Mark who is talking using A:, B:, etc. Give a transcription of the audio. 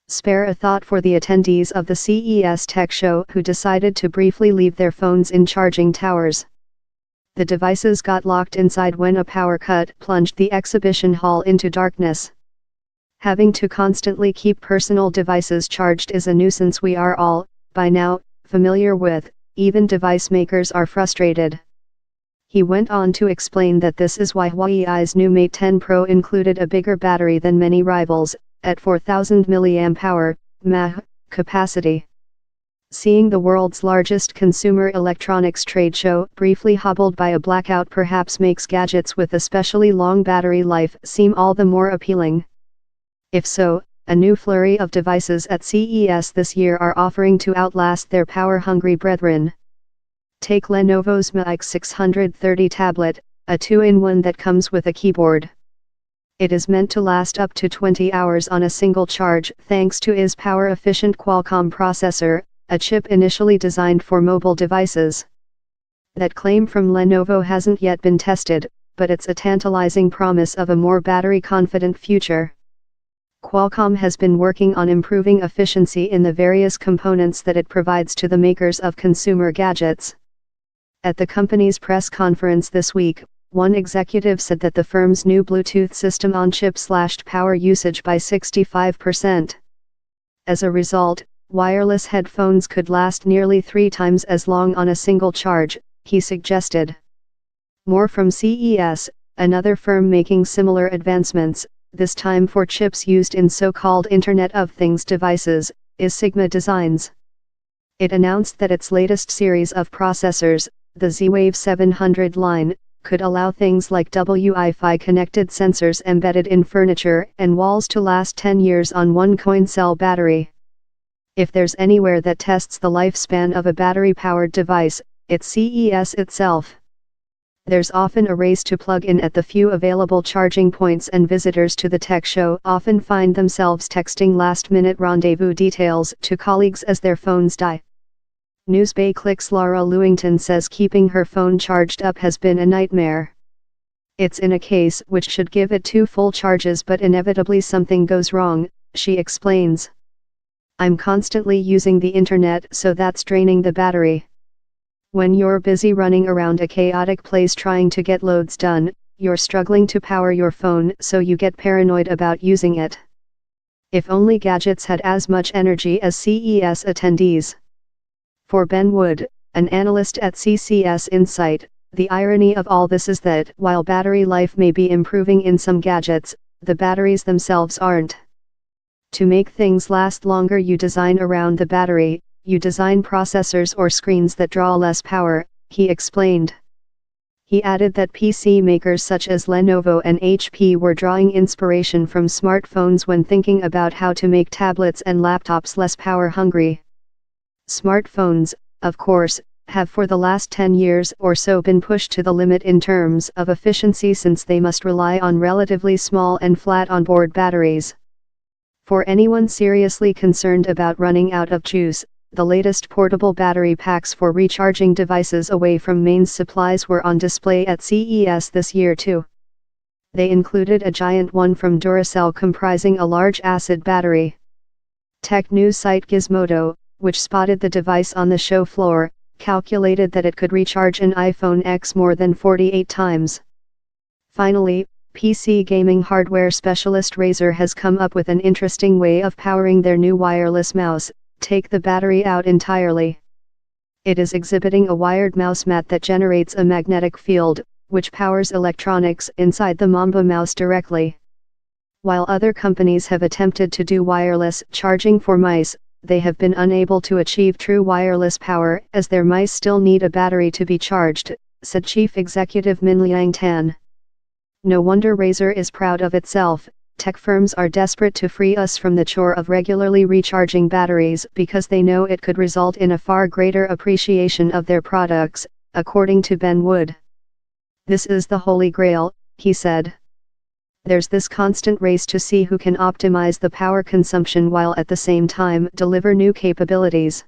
A: Spare a thought for the attendees of the CES tech show who decided to briefly leave their phones in charging towers. The devices got locked inside when a power cut plunged the exhibition hall into darkness. Having to constantly keep personal devices charged is a nuisance we are all, by now, familiar with. Even device makers are frustrated. He went on to explain that this is why Huawei's new Mate 10 Pro included a bigger battery than many rivals, at 4,000 mAh capacity. Seeing the world's largest consumer electronics trade show briefly hobbled by a blackout perhaps makes gadgets with especially long battery life seem all the more appealing. If so, a new flurry of devices at CES this year are offering to outlast their power-hungry brethren. Take Lenovo's Mi 630 tablet, a 2-in-1 that comes with a keyboard. It is meant to last up to 20 hours on a single charge thanks to its power-efficient Qualcomm processor, a chip initially designed for mobile devices. That claim from Lenovo hasn't yet been tested, but it's a tantalizing promise of a more battery-confident future. Qualcomm has been working on improving efficiency in the various components that it provides to the makers of consumer gadgets. At the company's press conference this week, one executive said that the firm's new Bluetooth system-on-chip slashed power usage by 65%. As a result, wireless headphones could last nearly 3 times as long on a single charge, he suggested. More from CES, another firm making similar advancements, this time for chips used in so-called Internet of Things devices, is Sigma Designs. It announced that its latest series of processors, the Z-Wave 700 line, could allow things like Wi-Fi connected sensors embedded in furniture and walls to last 10 years on one coin cell battery. If there's anywhere that tests the lifespan of a battery-powered device, it's CES itself. There's often a race to plug in at the few available charging points, and visitors to the tech show often find themselves texting last-minute rendezvous details to colleagues as their phones die. Newsbay Click's Laura Lewington says keeping her phone charged up has been a nightmare. It's in a case which should give it 2 full charges, but inevitably something goes wrong, she explains. I'm constantly using the internet, so that's draining the battery. When you're busy running around a chaotic place trying to get loads done, you're struggling to power your phone, so you get paranoid about using it. If only gadgets had as much energy as CES attendees. For Ben Wood, an analyst at CCS Insight, the irony of all this is that while battery life may be improving in some gadgets, the batteries themselves aren't. To make things last longer, you design around the battery. You design processors or screens that draw less power, he explained. He added that PC makers such as Lenovo and HP were drawing inspiration from smartphones when thinking about how to make tablets and laptops less power-hungry. Smartphones, of course, have for the last 10 years or so been pushed to the limit in terms of efficiency, since they must rely on relatively small and flat onboard batteries. For anyone seriously concerned about running out of juice, the latest portable battery packs for recharging devices away from mains supplies were on display at CES this year too. They included a giant one from Duracell comprising a large acid battery. Tech news site Gizmodo, which spotted the device on the show floor, calculated that it could recharge an iPhone X more than 48 times. Finally, PC gaming hardware specialist Razer has come up with an interesting way of powering their new wireless mouse. Take the battery out entirely. It is exhibiting a wired mouse mat that generates a magnetic field, which powers electronics inside the Mamba mouse directly. While other companies have attempted to do wireless charging for mice, they have been unable to achieve true wireless power, as their mice still need a battery to be charged, said Chief Executive Minliang Tan. No wonder Razer is proud of itself. Tech firms are desperate to free us from the chore of regularly recharging batteries because they know it could result in a far greater appreciation of their products, according to Ben Wood. This is the holy grail, he said. There's this constant race to see who can optimize the power consumption while at the same time deliver new capabilities.